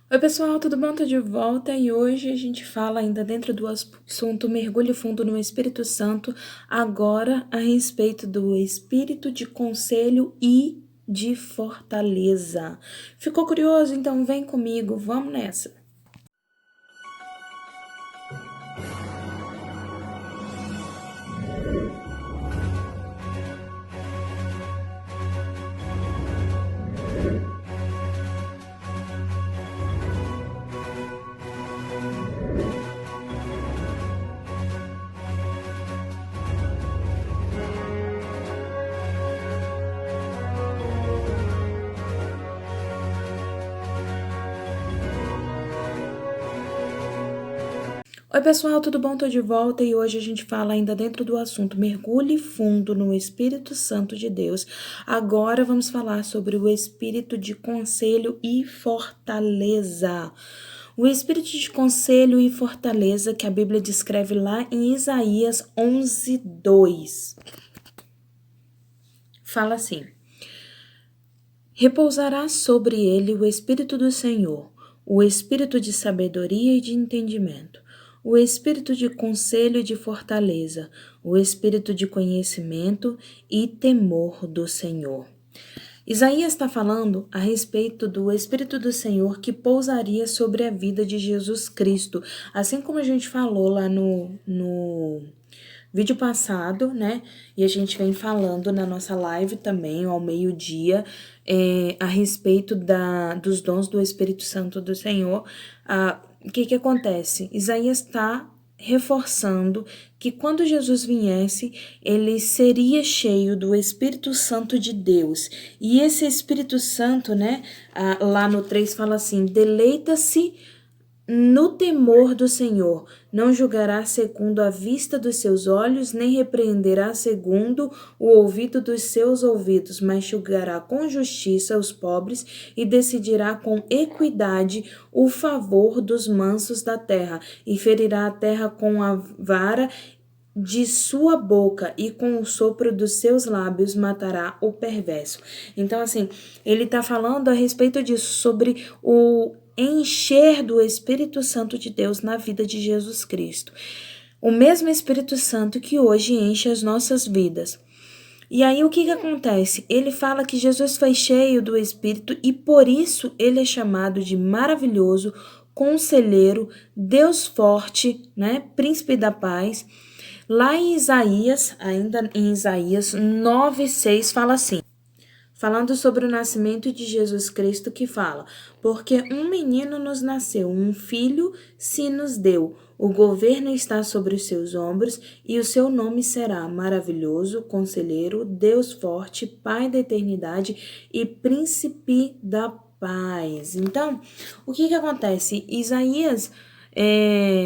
Oi, pessoal, tudo bom? Tô de volta e hoje a gente fala ainda dentro do assunto Mergulho Fundo no Espírito Santo, agora a respeito do espírito de conselho e de fortaleza. Ficou curioso? Então vem comigo, vamos nessa. Oi, pessoal, tudo bom? Tô de volta e hoje a gente fala ainda dentro do assunto Mergulhe fundo no Espírito Santo de Deus. Agora vamos falar sobre o espírito de conselho e fortaleza. O espírito de conselho e fortaleza que a Bíblia descreve lá em Isaías 11:2. Fala assim: Repousará sobre ele o Espírito do Senhor, o Espírito de sabedoria e de entendimento, o Espírito de conselho e de fortaleza, o Espírito de conhecimento e temor do Senhor. Isaías está falando a respeito do Espírito do Senhor que pousaria sobre a vida de Jesus Cristo, assim como a gente falou lá no vídeo passado, né? E a gente vem falando na nossa live também, ao meio-dia, a respeito dos dons do Espírito Santo do Senhor. O que acontece? Isaías está reforçando que quando Jesus viesse, ele seria cheio do Espírito Santo de Deus. E esse Espírito Santo, né, lá no 3 fala assim: deleita-se no temor do Senhor, não julgará segundo a vista dos seus olhos, nem repreenderá segundo o ouvido dos seus ouvidos, mas julgará com justiça os pobres e decidirá com equidade o favor dos mansos da terra, e ferirá a terra com a vara de sua boca e com o sopro dos seus lábios matará o perverso. Então, assim, ele está falando a respeito disso, sobre o encher do Espírito Santo de Deus na vida de Jesus Cristo. O mesmo Espírito Santo que hoje enche as nossas vidas. E aí o que acontece? Ele fala que Jesus foi cheio do Espírito e por isso ele é chamado de maravilhoso, conselheiro, Deus forte, né? Príncipe da paz. Lá em Isaías, ainda em Isaías 9:6 fala assim: falando sobre o nascimento de Jesus Cristo, que fala: porque um menino nos nasceu, um filho se nos deu, o governo está sobre os seus ombros, e o seu nome será Maravilhoso, Conselheiro, Deus Forte, Pai da Eternidade e Príncipe da Paz. Então, o que acontece? Isaías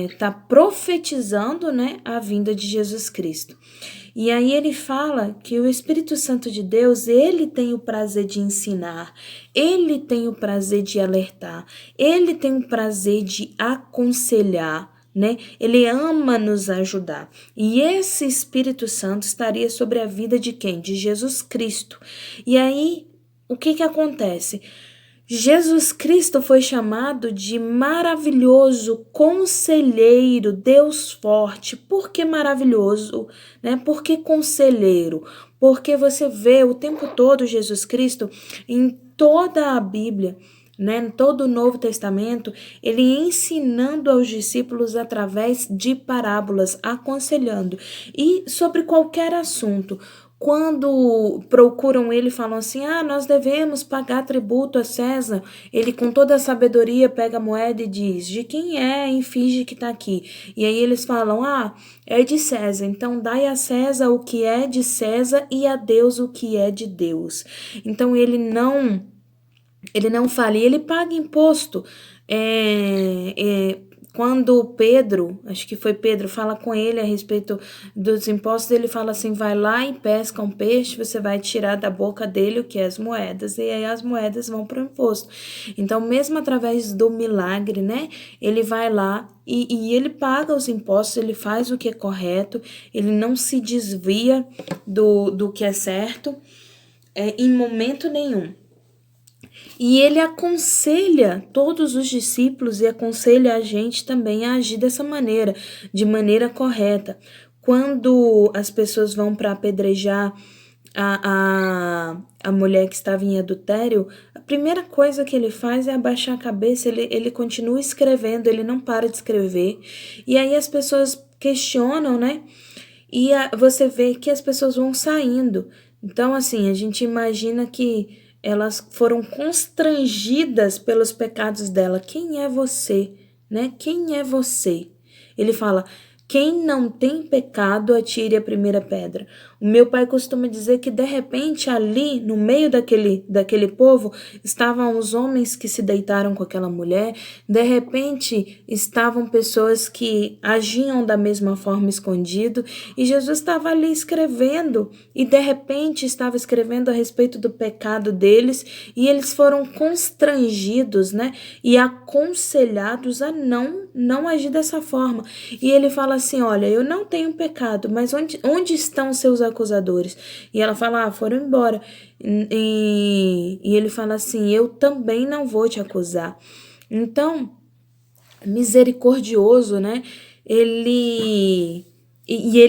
está profetizando, né, a vinda de Jesus Cristo. E aí ele fala que o Espírito Santo de Deus, ele tem o prazer de ensinar, ele tem o prazer de alertar, ele tem o prazer de aconselhar, né? Ele ama nos ajudar. E esse Espírito Santo estaria sobre a vida de quem? De Jesus Cristo. E aí, o que acontece? Jesus Cristo foi chamado de maravilhoso conselheiro, Deus forte. Por que maravilhoso, né? Por que conselheiro? Porque você vê o tempo todo Jesus Cristo em toda a Bíblia, né, em todo o Novo Testamento, ele ensinando aos discípulos através de parábolas, aconselhando. E sobre qualquer assunto, quando procuram ele, falam assim: nós devemos pagar tributo a César. Ele, com toda a sabedoria, pega a moeda e diz: de quem é? E finge que está aqui. E aí eles falam: é de César. Então, dai a César o que é de César e a Deus o que é de Deus. Então, ele não fala, e ele paga imposto. Quando Pedro, acho que foi Pedro, fala com ele a respeito dos impostos, ele fala assim: vai lá e pesca um peixe, você vai tirar da boca dele o que é as moedas, e aí as moedas vão para o imposto. Então, mesmo através do milagre, né, ele vai lá e ele paga os impostos, ele faz o que é correto, ele não se desvia do que é certo, em momento nenhum. E ele aconselha todos os discípulos e aconselha a gente também a agir dessa maneira, de maneira correta. Quando as pessoas vão para apedrejar a mulher que estava em adultério, a primeira coisa que ele faz é abaixar a cabeça, ele continua escrevendo, ele não para de escrever. E aí as pessoas questionam, né? E você vê que as pessoas vão saindo. Então, assim, a gente imagina que elas foram constrangidas pelos pecados dela. Quem é você, né? Quem é você? Ele fala: quem não tem pecado, atire a primeira pedra. O meu pai costuma dizer que, de repente, ali, no meio daquele povo, estavam os homens que se deitaram com aquela mulher, de repente, estavam pessoas que agiam da mesma forma escondido, e Jesus estava ali escrevendo, e de repente estava escrevendo a respeito do pecado deles, e eles foram constrangidos, né, e aconselhados a não agir dessa forma. E ele fala assim: olha, eu não tenho pecado, mas onde estão seus acusadores? E ela fala: ah, foram embora. E ele fala assim: eu também não vou te acusar. Então, misericordioso, né? Ele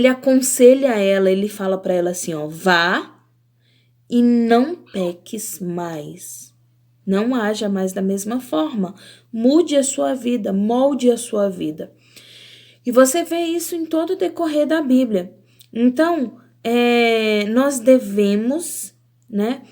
aconselha ela, ele fala para ela assim, ó: vá e não peques mais. Não haja mais da mesma forma. Mude a sua vida, molde a sua vida. E você vê isso em todo o decorrer da Bíblia. Então, nós devemos, né,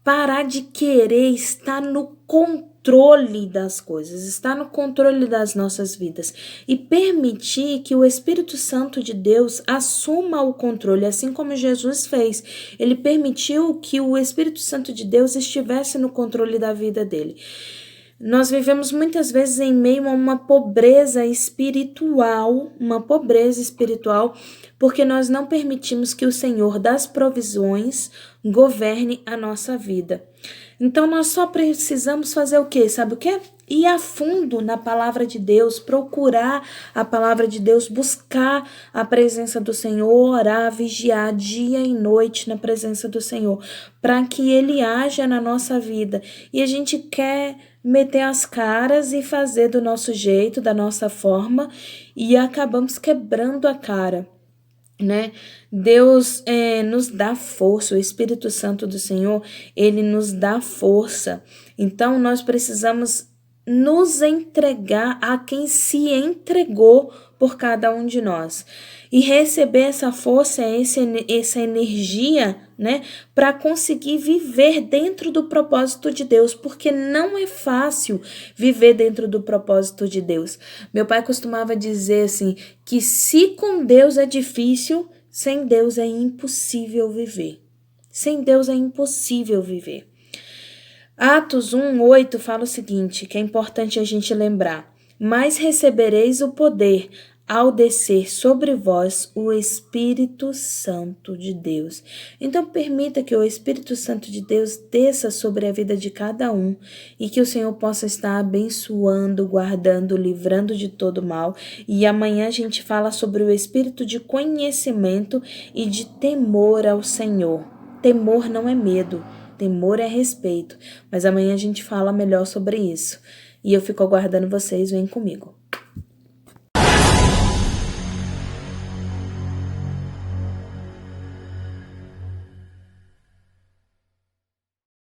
parar de querer estar no controle das coisas, estar no controle das nossas vidas e permitir que o Espírito Santo de Deus assuma o controle, assim como Jesus fez. Ele permitiu que o Espírito Santo de Deus estivesse no controle da vida dele. Nós vivemos muitas vezes em meio a uma pobreza espiritual, porque nós não permitimos que o Senhor das provisões governe a nossa vida. Então nós só precisamos fazer o quê? Sabe o quê? Ir a fundo na palavra de Deus, procurar a palavra de Deus, buscar a presença do Senhor, orar, vigiar dia e noite na presença do Senhor, para que Ele haja na nossa vida. E a gente quer meter as caras e fazer do nosso jeito, da nossa forma, e acabamos quebrando a cara, né? Deus nos dá força, o Espírito Santo do Senhor, ele nos dá força. Então, nós precisamos nos entregar a quem se entregou por cada um de nós. E receber essa força, essa energia, né, para conseguir viver dentro do propósito de Deus, porque não é fácil viver dentro do propósito de Deus. Meu pai costumava dizer assim, que se com Deus é difícil, sem Deus é impossível viver. Sem Deus é impossível viver. Atos 1:8 fala o seguinte, que é importante a gente lembrar: mas recebereis o poder ao descer sobre vós o Espírito Santo de Deus. Então, permita que o Espírito Santo de Deus desça sobre a vida de cada um e que o Senhor possa estar abençoando, guardando, livrando de todo mal. E amanhã a gente fala sobre o espírito de conhecimento e de temor ao Senhor. Temor não é medo, temor é respeito. Mas amanhã a gente fala melhor sobre isso. E eu fico aguardando vocês, vem comigo.